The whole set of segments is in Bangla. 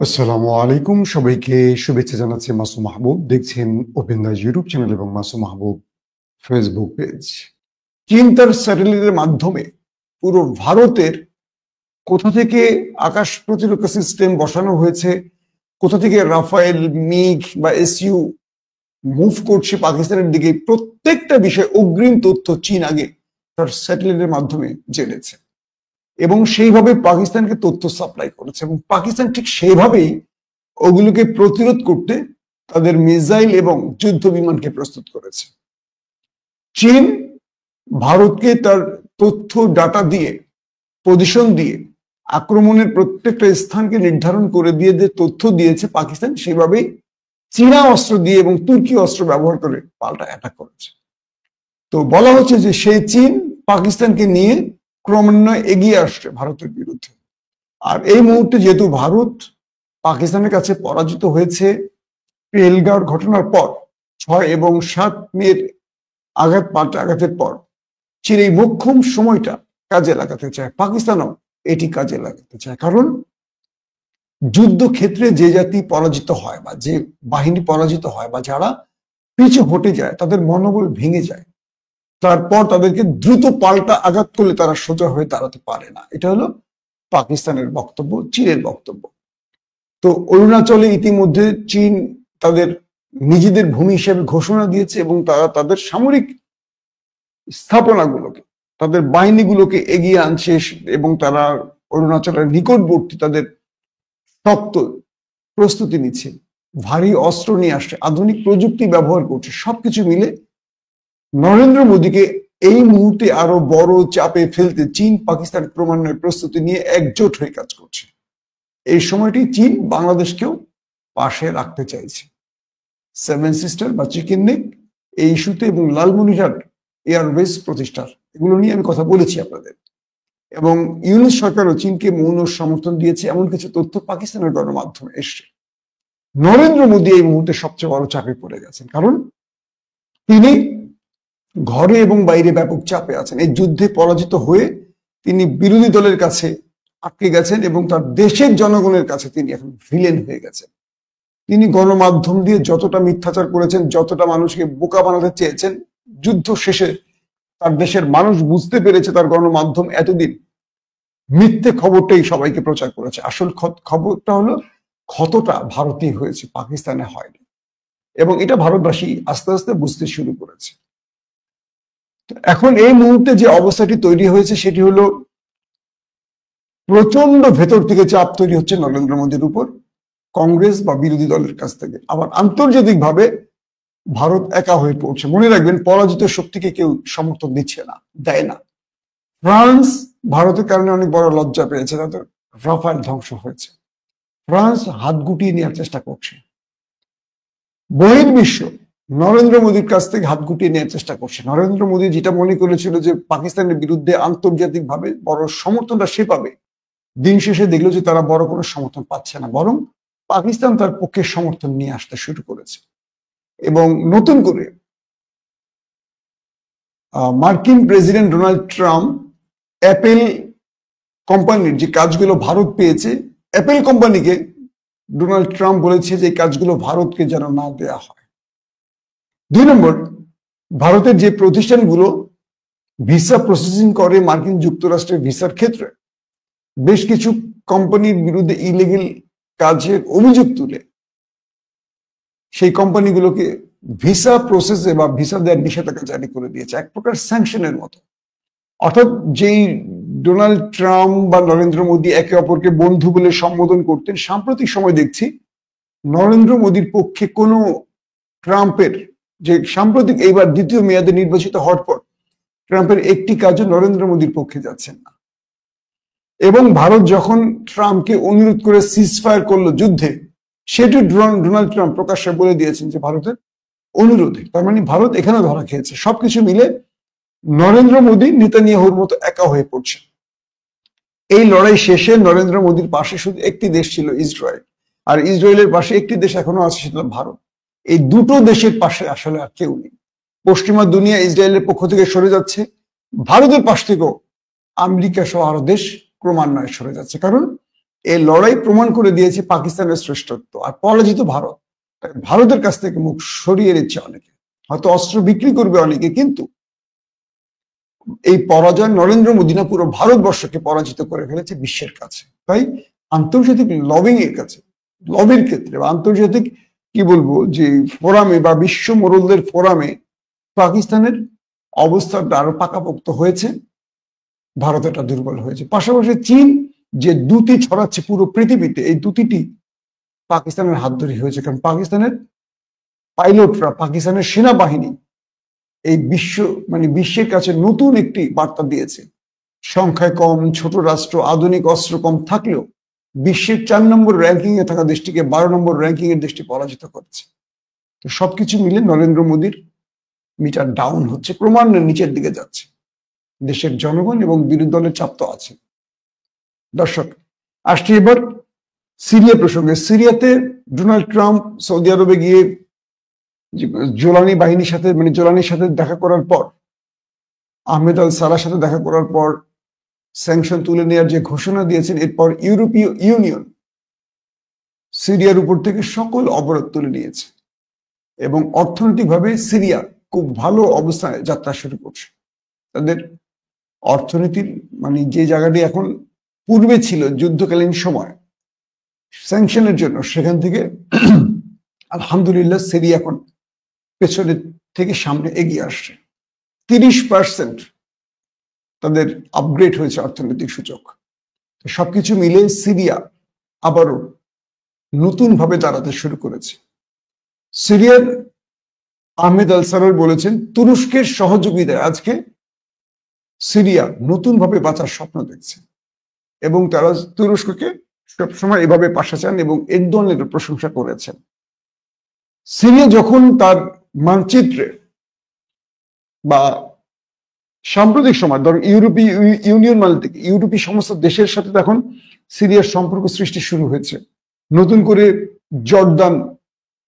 আসসালামু আলাইকুম, সবাইকে শুভেচ্ছা জানাচ্ছি। মাসুম মাহবুব দেখছেন ওপেন দাস ইউটিউব চ্যানেল এবং মাসুম মাহবুব ফেসবুক পেজ। চীন তার স্যাটেলাইটের মাধ্যমে পুরো ভারতের কোথা থেকে আকাশ প্রতিরক্ষা সিস্টেম বসানো হয়েছে, কোথা থেকে রাফায়েল, মিগ বা এসইউ মুভ করছে পাকিস্তানের দিকে, প্রত্যেকটা বিষয়ে অগ্রিম তথ্য চীন আগে তার স্যাটেলাইটের মাধ্যমে জেনেছে এবং সেইভাবে পাকিস্তানকে তথ্য সাপ্লাই করেছে এবং পাকিস্তান ঠিক সেইভাবেই ওগুলোকে প্রতিরোধ করতে তাদের মিসাইল এবং যুদ্ধ বিমানকে প্রস্তুত করেছে। চীন ভারতকে তার তথ্য ডাটা দিয়ে, পজিশন দিয়ে, আক্রমণের প্রত্যেকটা স্থানকে নির্ধারণ করে দিয়ে যে তথ্য দিয়েছে পাকিস্তান, সেভাবেই চীনা অস্ত্র দিয়ে এবং তুর্কি অস্ত্র ব্যবহার করে পাল্টা অ্যাটাক করেছে। তো বলা হচ্ছে যে সেই চীন পাকিস্তানকে নিয়ে ক্রমান্বয়ে এগিয়ে আসছে ভারতের বিরুদ্ধে। আর এই মুহূর্তে যেহেতু ভারত পাকিস্তানের কাছে পরাজিত হয়েছে পেহেলগাঁওর ঘটনার পর, 6 এবং 7 মের পাল্টা আঘাতের পর, চীন এই মোক্ষম সময়টা কাজে লাগাতে চায়, পাকিস্তানও এটি কাজে লাগাতে চায়। কারণ যুদ্ধক্ষেত্রে যে জাতি পরাজিত হয় বা যে বাহিনী পরাজিত হয় বা যারা পিছু হটে যায়, তাদের মনোবল ভেঙে যায়। তারপর তাদেরকে দ্রুত পাল্টা আঘাত করলে তারা সোজা হয়ে দাঁড়াতে পারে না। এটা হলো পাকিস্তানের বক্তব্য, চীনের বক্তব্য। তো অরুণাচলে ইতিমধ্যে চীন তাদের নিজেদের ভূমি হিসেবে ঘোষণা দিয়েছে এবং তারা তাদের সামরিক স্থাপনাগুলোকে, তাদের বাহিনীগুলোকে এগিয়ে আনছে এবং তারা অরুণাচলের নিকটবর্তী তাদের শক্ত প্রস্তুতি নিচ্ছে, ভারী অস্ত্র নিয়ে আসছে, আধুনিক প্রযুক্তি ব্যবহার করছে। সবকিছু মিলে নরেন্দ্র মোদীকে এই মুহূর্তে আরো বড় চাপে ফেলতে চীন পাকিস্তান ক্রমান্বয়ে প্রস্তুতি নিয়ে একজোট হয়ে কাজ করছে। এই সময়টি চীন বাংলাদেশকেও পাশে রাখতে চাইছে। 7 সিস্টার বা চিকেন নেক এই ইস্যুতে এবং লালমনিরহাট এয়ারবেস প্রতিষ্ঠার, এগুলো নিয়ে আমি কথা বলেছি আপনাদের। এবং ইউনূস সরকারও চীনকে মৌন সমর্থন দিয়েছে, এমন কিছু তথ্য পাকিস্তানের গণমাধ্যমে এসছে। নরেন্দ্র মোদী এই মুহূর্তে সবচেয়ে বড় চাপে পড়ে গেছেন, কারণ তিনি ঘরে এবং বাইরে ব্যাপক চাপে আছেন। এই যুদ্ধে পরাজিত হয়ে তিনি বিরোধী দলের কাছে আটকে গেছেন এবং তার দেশের জনগণের কাছে তিনি এখন ভিলেন হয়ে গেছেন। তিনি গণমাধ্যম দিয়ে যতটা মিথ্যাচার করেছেন, যতটা মানুষকে বোকা বানাতে চেয়েছেন, যুদ্ধ শেষে তার দেশের মানুষ বুঝতে পেরেছে তার গণমাধ্যম এতদিন মিথ্যে খবরটাই সবাইকে প্রচার করেছে। আসল খবরটা হলো ক্ষতটা ভারতেই হয়েছে, পাকিস্তানে হয়নি, এবং এটা ভারতবাসী আস্তে আস্তে বুঝতে শুরু করেছে। এখন এই মুহূর্তে যে অবস্থাটি তৈরি হয়েছে সেটি হলো প্রচন্ড ভেতর থেকে চাপ তৈরি হচ্ছে নরেন্দ্র মোদীর উপর, কংগ্রেস বা বিরোধী দলের কাছ থেকে। আবার আন্তর্জাতিকভাবে ভারত একা হয়ে পড়ছে। মনে রাখবেন, পরাজিত শক্তিকে কেউ সমর্থন দিচ্ছে না, দেয় না। ফ্রান্স ভারতের কারণে অনেক বড় লজ্জা পেয়েছে, তাদের রাফায়েল ধ্বংস হয়েছে। ফ্রান্স হাত গুটিয়ে নেওয়ার চেষ্টা করছে। বহির্বিশ্ব নরেন্দ্র মোদীর কাছ থেকে হাত গুটিয়ে নেওয়ার চেষ্টা করছে। নরেন্দ্র মোদী যেটা মনে করেছিল যে পাকিস্তানের বিরুদ্ধে আন্তর্জাতিকভাবে বড় সমর্থনটা সে পাবে, দিন শেষে দেখলো যে তারা বড় কোনো সমর্থন পাচ্ছে না, বরং পাকিস্তান তার পক্ষে সমর্থন নিয়ে আসতে শুরু করেছে। এবং নতুন করে মার্কিন প্রেসিডেন্ট ডোনাল্ড ট্রাম্প অ্যাপেল কোম্পানির যে কাজগুলো ভারত পেয়েছে, অ্যাপেল কোম্পানিকে ডোনাল্ড ট্রাম্প বলেছে যে এই কাজগুলো ভারতকে যেন না দেয়া হয়। 2 নম্বর, ভারতের যে প্রতিষ্ঠানগুলো ভিসা প্রসেসিং করে মার্কিন যুক্তরাষ্ট্রের ভিসার ক্ষেত্রে, বেশ কিছু কোম্পানির বিরুদ্ধে ইলিগেল কাজের অভিযোগ তুলে সেই কোম্পানিগুলোকে ভিসা প্রসেসে বা ভিসা দেওয়ার নিষেধাজ্ঞা জারি করে দিয়েছে, এক প্রকার স্যাংশনের মতো। অর্থাৎ যেই ডোনাল্ড ট্রাম্প বা নরেন্দ্র মোদী একে অপরকে বন্ধু বলে সম্বোধন করতেন, সাম্প্রতিক সময় দেখছি নরেন্দ্র মোদীর পক্ষে কোনো ট্রাম্পের যে সাম্প্রতিক এইবার দ্বিতীয় মেয়াদে নির্বাচিত হওয়ার পর ট্রাম্পের একটি কাজও নরেন্দ্র মোদীর পক্ষে যাচ্ছেন না। এবং ভারত যখন ট্রাম্পকে অনুরোধ করে সিজফায়ার করলো যুদ্ধে, সেটি ডোনাল্ড ট্রাম্প প্রকাশ্যে বলে দিয়েছেন যে ভারতের অনুরোধে। তার মানে ভারত এখানে ধরা খেয়েছে। সবকিছু মিলে নরেন্দ্র মোদী নেতানিয়াহুর মতো একা হয়ে পড়ছে। এই লড়াই শেষে নরেন্দ্র মোদীর পাশে শুধু একটি দেশ ছিল, ইসরায়েল। আর ইসরায়েলের পাশে একটি দেশ এখনো আছে, সেটা ভারত। এই দুটো দেশের পাশে আসলে আর কেউ নেই। পশ্চিমা দুনিয়া ইসরায়েলের পক্ষ থেকে সরে যাচ্ছে, ভারতের পাশ থেকেও আমেরিকা সহ আরো দেশ ক্রমান্বয়ে সরে যাচ্ছে। কারণ এই লড়াই প্রমাণ করে দিয়েছে পাকিস্তানের শ্রেষ্ঠত্ব আর পরাজিত ভারত। ভারতের কাছ থেকে মুখ সরিয়ে দিচ্ছে অনেকে, হয়তো অস্ত্র বিক্রি করবে অনেকে, কিন্তু এই পরাজয় নরেন্দ্র মোদী না পুরো ভারতবর্ষকে পরাজিত করে ফেলেছে বিশ্বের কাছে। তাই আন্তর্জাতিক লবিং এর কাছে, লবির ক্ষেত্রে বা আন্তর্জাতিক কি বলবো যে ফোরামে বা বিশ্ব মোড়লদের ফোরামে পাকিস্তানের অবস্থাটা আরো পাকাপোক্ত হয়েছে, ভারত এটা দুর্বল হয়েছে। পাশাপাশি চীন যে দ্যুতি ছড়াচ্ছে পুরো পৃথিবীতে, এই দ্যুতিটি পাকিস্তানের হাত ধরে হয়েছে, কারণ পাকিস্তানের পাইলটরা, পাকিস্তানের সেনাবাহিনী এই বিশ্বের কাছে নতুন একটি বার্তা দিয়েছে। সংখ্যায় কম, ছোট রাষ্ট্র, আধুনিক অস্ত্র কম থাকলেও বিশ্বের 4 নম্বর র্যাঙ্কিং এ থাকা দেশটিকে 12 নম্বর র্যাঙ্কিং এর দেশটি পরাজিত করেছে। তো সবকিছু মিলে নরেন্দ্র মোদীর মিটার ডাউন হচ্ছে, ক্রমান্বয়ে নিচের দিকে যাচ্ছে। দেশের জনগণ এবং বিরোধী দলের চাপ তো আছে। দর্শক, আসছি এবার সিরিয়া প্রসঙ্গে। সিরিয়াতে ডোনাল্ড ট্রাম্প সৌদি আরবে গিয়ে জোলানির সাথে দেখা করার পর, আহমেদ আল সালার সাথে দেখা করার পর স্যাংশন তুলে নেওয়ার যে ঘোষণা দিয়েছেন, এরপর ইউরোপীয় ইউনিয়ন সিরিয়ার উপর থেকে সকল অবরোধ তুলে নিয়েছে এবং অর্থনৈতিকভাবে সিরিয়া খুব ভালো অবস্থায় যাত্রা শুরু করছে। তাদের অর্থনীতির যে জায়গাটি এখন পূর্বে ছিল যুদ্ধকালীন সময় স্যাংশনের জন্য, সেখান থেকে আলহামদুলিল্লাহ সিরিয়া এখন পেছনের থেকে সামনে এগিয়ে আসছে। 30% তাদের আপগ্রেড হয়েছে অর্থনৈতিক সূচক। সবকিছু মিলে সিরিয়া আবারও নতুন ভাবে দাঁড়াতে শুরু করেছে। সিরিয়ার আহমেদ আল সারার বলেছেন, তুরস্কের সহযোগিতায় আজকে সিরিয়া নতুন ভাবে বাঁচার স্বপ্ন দেখছে এবং তারা তুরস্ককে সবসময় এভাবে পাশে চান এবং এরদোয়ানের প্রশংসা করেছেন। সিরিয়া যখন তার মানচিত্রে বা সাম্প্রতিক সময় ধর ইউরোপীয় ইউনিয়ন থেকে ইউরোপীয় সমস্ত দেশের সাথে এখন সিরিয়ার সম্পর্ক সৃষ্টি শুরু হয়েছে। নতুন করে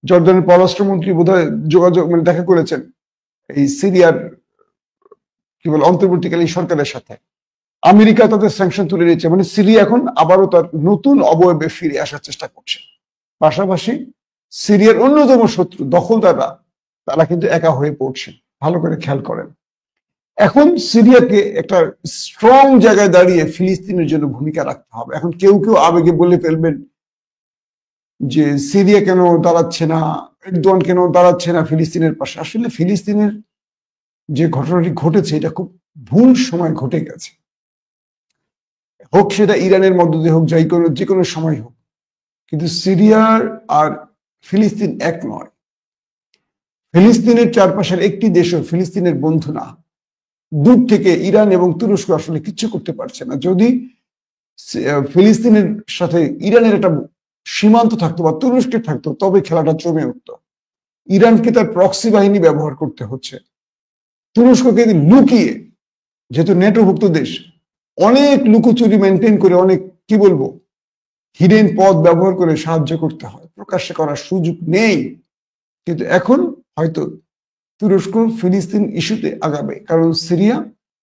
জর্দানের পররাষ্ট্রমন্ত্রী বোধহয় যোগাযোগ দেখা করেছেন এই সিরিয়ার অন্তর্বর্তীকালীন সরকারের সাথে। আমেরিকা তাদের স্যাংশন তুলে নিয়েছে, সিরিয়া এখন আবারও তার নতুন অবয়বে ফিরে আসার চেষ্টা করছে। পাশাপাশি সিরিয়ার অন্যতম শত্রু দখলদাররা, তারা কিন্তু একা হয়ে পড়ছে। ভালো করে খেয়াল করেন, এখন সিরিয়াকে একটা স্ট্রং জায়গায় দাঁড়িয়ে ফিলিস্তিনের জন্য ভূমিকা রাখতে হবে। এখন কেউ কেউ আবেগে বলে ফেলবেন যে সিরিয়া কেন দাঁড়াচ্ছে না, এরদোয়ান কেন দাঁড়াচ্ছে না ফিলিস্তিনের পাশে। আসলে ফিলিস্তিনের যে ঘটনাটি ঘটেছে এটা খুব ভুল সময় ঘটে গেছে, হোক সেটা ইরানের মধ্য দিয়ে হোক, যে কোনো সময় হোক, কিন্তু সিরিয়ার আর ফিলিস্তিন এক নয়। ফিলিস্তিনের চারপাশের একটি দেশও ফিলিস্তিনের বন্ধু না। দূর থেকে ইরান এবং তুরস্ক আসলে কিচ্ছু করতে পারছে না। যদি ফিলিস্তিনের সাথে ইরানের একটা সীমান্ত থাকতো বা তুরস্কের থাকতো, তবে খেলাটা জমে উঠত। ইরানকে তার প্রক্সি বাহিনী ব্যবহার করতে হচ্ছে, তুরস্ককে লুকিয়ে, যেহেতু নেটোভুক্ত দেশ, অনেক লুকোচুরি মেনটেন করে, অনেক হিডেন পথ ব্যবহার করে সাহায্য করতে হয়। প্রকাশ্যে করার সুযোগ নেই। কিন্তু এখন হয়তো তুরস্ক ফিলিস্তিন ইস্যুতে আগাবে, কারণ সিরিয়া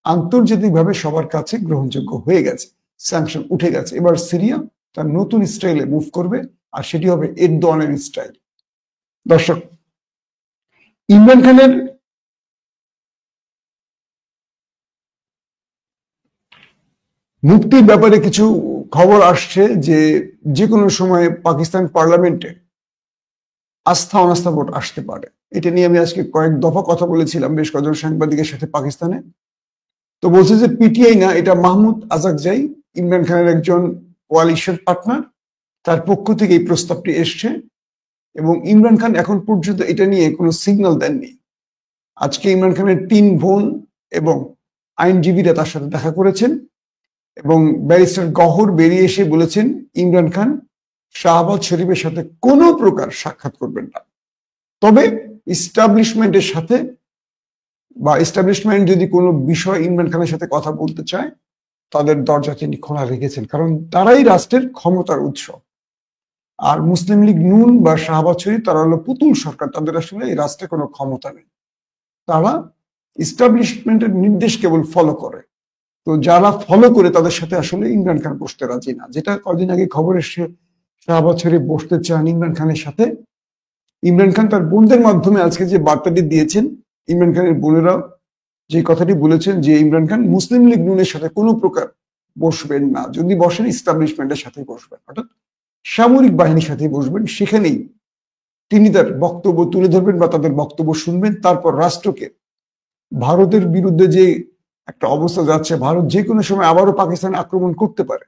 আন্তর্জাতিকভাবে সবার কাছে গ্রহণযোগ্য হয়ে গেছে, স্যাংশন উঠে গেছে। এবার সিরিয়া তার নতুন স্টাইলে মুভ করবে, আর সেটি হবে এরদোয়ানের স্টাইল। দর্শক, ইমরান খানের মুক্তির ব্যাপারে কিছু খবর আসছে যে কোনো সময় পাকিস্তান পার্লামেন্টে আস্থা অনাস্থা ভোট আসতে পারে। এটা নিয়ে আমি আজকে কয়েক দফা কথা বলেছিলাম বেশ কয়েকজন সাংবাদিকের সাথে পাকিস্তানে। তো বলছে যে পিটিআই না, এটা মাহমুদ আজাকজাই, ইমরান খানের একজন কোয়ালিশন পার্টনার, তার পক্ষ থেকে এই প্রস্তাবটি এসছে এবং ইমরান খান এখন পর্যন্ত এটা নিয়ে কোনো সিগন্যাল দেননি। আজকে ইমরান খানের 3 বোন এবং আইনজীবীরা তার সাথে দেখা করেছেন এবং ব্যারিস্টার গহর বেরিয়ে এসে বলেছেন ইমরান খান শাহবাজ শরীফের সাথে কোনো প্রকার সাক্ষাৎ করবেন না। তবে ইস্টাবলিশমেন্টের সাথে বা ইস্টাবলিশমেন্ট যদি কোনো বিষয় ইমরান খানের সাথে কথা বলতে চায়, তাদের দরজা তিনি খোলা রেখেছেন, কারণ তারাই রাষ্ট্রের ক্ষমতার উৎস। আর মুসলিম লীগ নুন বা শাহবাজ শরীফ তারা হলো পুতুল সরকার, তাদের আসলে এই রাষ্ট্রে কোনো ক্ষমতা নেই। তারা ইস্টাবলিশমেন্টের নির্দেশ কেবল ফলো করে। তো যারা ফলো করে তাদের সাথে আসলে ইমরান খান বসতে রাজি না, যেটা কদিন আগে খবর এসে শাহবাজ শরীফ বসতে চান ইমরান খানের সাথে। ইমরান খান তার বোনদের মাধ্যমে আজকে যে বার্তাটি দিয়েছেন, ইমরান খানের বোনেরাও যে কথাটি বলেছেন যে ইমরান খান মুসলিম লীগ নুনের সাথে কোনো প্রকার বসবেন না, যদি বসেন ইস্টাবলিশমেন্টের সাথে বসবেন, অর্থাৎ সামরিক বাহিনীর সাথে বসবেন, সেখানেই তিনি তার বক্তব্য তুলে ধরবেন বা তাদের বক্তব্য শুনবেন। তারপর রাষ্ট্রকে, ভারতের বিরুদ্ধে যে একটা অবস্থা যাচ্ছে, ভারত যে কোনো সময় আবারও পাকিস্তান আক্রমণ করতে পারে,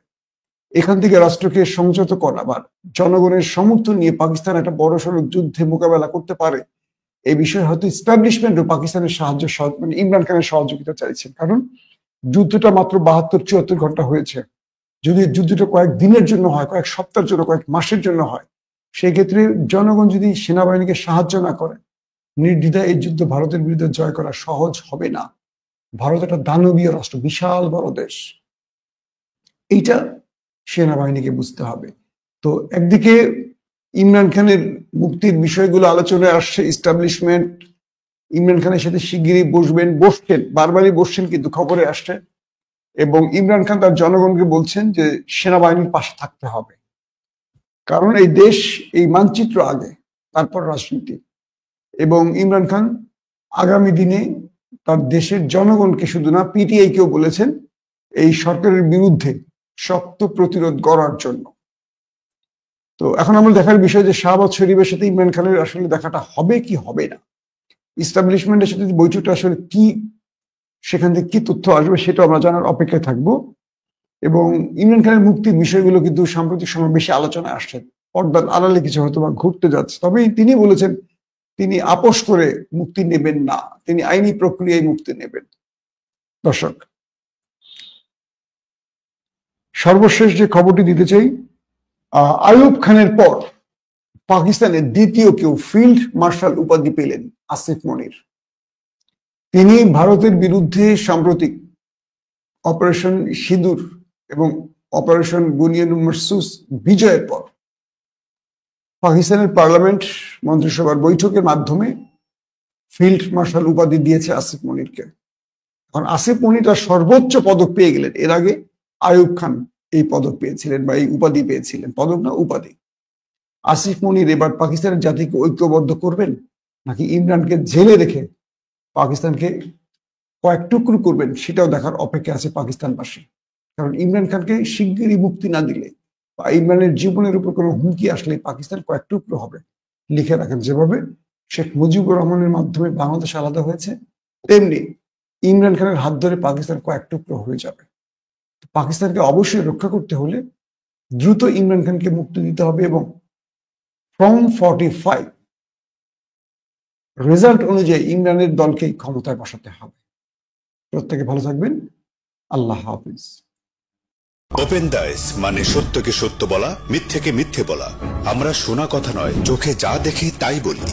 এখান থেকে রাষ্ট্রকে সংযত করা বা জনগণের সমর্থন নিয়ে পাকিস্তান একটা বড়সড় যুদ্ধে মোকাবেলা করতে পারে, এই বিষয়ে হয়তো ইস্টাবলিশমেন্ট ও পাকিস্তানের সাহায্য, মানে ইমরান খানের সহযোগিতা চাইছেন। কারণ যুদ্ধটা মাত্র 72-74 ঘন্টা হয়েছে। যদি যুদ্ধটা কয়েক দিনের জন্য হয়, কয়েক সপ্তাহের জন্য, কয়েক মাসের জন্য হয়, সেই ক্ষেত্রে জনগণ যদি সেনাবাহিনীকে সাহায্য না করে, নির্দ্বিধায় এই যুদ্ধ ভারতের বিরুদ্ধে জয় করা সহজ হবে না। ভারত একটা দানবীয় রাষ্ট্র, বিশাল বড় দেশ, এইটা সেনাবাহিনীকে বুঝতে হবে। তো একদিকে ইমরান খানের মুক্তির বিষয়গুলো আলোচনায় আসছে, ইস্টাবলিশমেন্ট ইমরান খানের সাথে শিগগিরই বসছেন, বারবারই বসছেন, কিন্তু খবরে আসছে। এবং ইমরান খান তার জনগণকে বলছেন যে সেনাবাহিনীর পাশে থাকতে হবে, কারণ এই দেশ, এই মানচিত্র আগে, তারপর রাজনীতি। এবং ইমরান খান আগামী দিনে তার দেশের জনগণকে শুধু না, পিটিআই কেও বলেছেন এই সরকারের বিরুদ্ধে শক্ত প্রতিরোধ করার জন্য। তো এখন আমরা দেখার বিষয় যে শাহবাজ শরীফের সাথে ইমরান খানের আসলে দেখাটা হবে কি হবে না, ইস্টাবলিশমেন্টের সাথে বৈঠকটা আসলে কি, সেখান থেকে কি তথ্য আসবে, সেটা আমরা জানার অপেক্ষায় থাকবো। এবং ইমরান খানের মুক্তির বিষয়গুলো কিন্তু সাম্প্রতিক সময় বেশি আলোচনায় আসছে, পর্দার আড়ালে কিছু হয়তো বা ঘুরতে যাচ্ছে। তবে তিনি বলেছেন তিনি আপোষ করে মুক্তি নেবেন না, তিনি আইনি প্রক্রিয়ায় মুক্তি নেবেন। দর্শক, সর্বশেষ যে খবরটি দিতে চাই, আইয়ুব খানের পর পাকিস্তানের দ্বিতীয় কেউ ফিল্ড মার্শাল উপাধি পেলেন আসিফ মনির। তিনি ভারতের বিরুদ্ধে সাম্প্রতিক অপারেশন সিঁদুর এবং অপারেশন বুনিয়ান মারসুস বিজয়ের পর পাকিস্তানের পার্লামেন্ট মন্ত্রিসভার বৈঠকের মাধ্যমে ফিল্ড মার্শাল উপাধি দিয়েছে আসিফ মনিরকে। এখন আসিফ মনির তার সর্বোচ্চ পদক পেয়ে গেলেন। এর আগে আইয়ুব খান এই পদক পেয়েছিলেন বা এই উপাধি পেয়েছিলেন, পদক না উপাধি। আসিফ মনির এবার পাকিস্তানের জাতিকে ঐক্যবদ্ধ করবেন, নাকি ইমরানকে জেলে রেখে পাকিস্তানকে কয়েক টুকরো করবেন, সেটাও দেখার অপেক্ষা আছে পাকিস্তানবাসী। কারণ ইমরান খানকে শিগগিরই মুক্তি না দিলে বা ইমরানের জীবনের উপর কোনো হুমকি আসলে পাকিস্তান কয়েক টুকরো হবে। লিখে রাখেন, যেভাবে শেখ মুজিবুর রহমানের মাধ্যমে বাংলাদেশ আলাদা হয়েছে, তেমনি ইমরান খানের হাত ধরে পাকিস্তান কয়েক টুকরো হয়ে যাবে। পাকিস্তানকে অবশ্যই রক্ষা করতে হলে দ্রুত ইমরান খানকে মুক্তি দিতে হবে এবং ফর্ম 45 রেজাল্ট অনুযায়ী ইমরানের দলকে ক্ষমতায় বসাতে হবে। প্রত্যেকে ভালো থাকবেন। আল্লাহ হাফিজ। ওপেন দাইস মানে সত্যকে সত্য বলা, মিথ্যেকে মিথ্যে বলা। আমরা শোনা কথা নয়, চোখে যা দেখি তাই বলি।